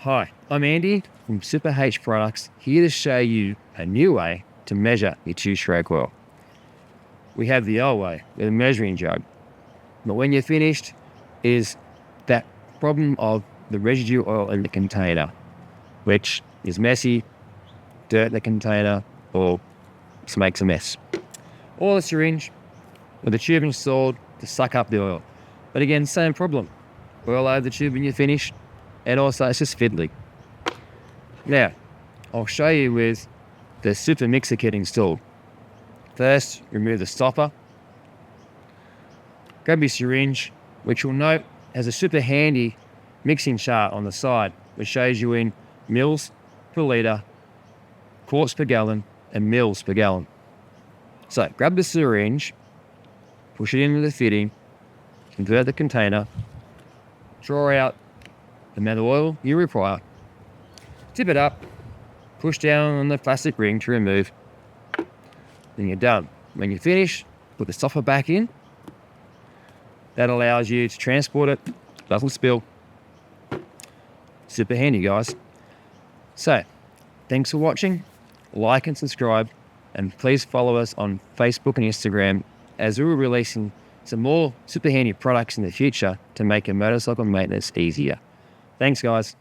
Hi, I'm Andy from Super H Products, here to show you a new way to measure your two-stroke oil. We have the old way with a measuring jug, but when you're finished is that problem of the residue oil in the container, which is messy, dirt in the container, or just makes a mess. Or a syringe with a tube installed to suck up the oil. But again, same problem. Oil over the tube when you're finished, and also it's just fiddly. Now, I'll show you with the super mixer kit installed. First, remove the stopper. Grab your syringe, which you'll note has a super handy mixing chart on the side, which shows you in mils per litre, quarts per gallon, and mils per gallon. So grab the syringe, push it into the fitting, convert the container, draw out the amount of oil you require, tip it up, push down on the plastic ring to remove, then you're done. When you finish, put the stopper back in. That allows you to transport it, doesn't spill. Super handy, guys. So, thanks for watching. Like and subscribe, and please follow us on Facebook and Instagram, as we're releasing some more super handy products in the future to make your motorcycle maintenance easier. Thanks, guys.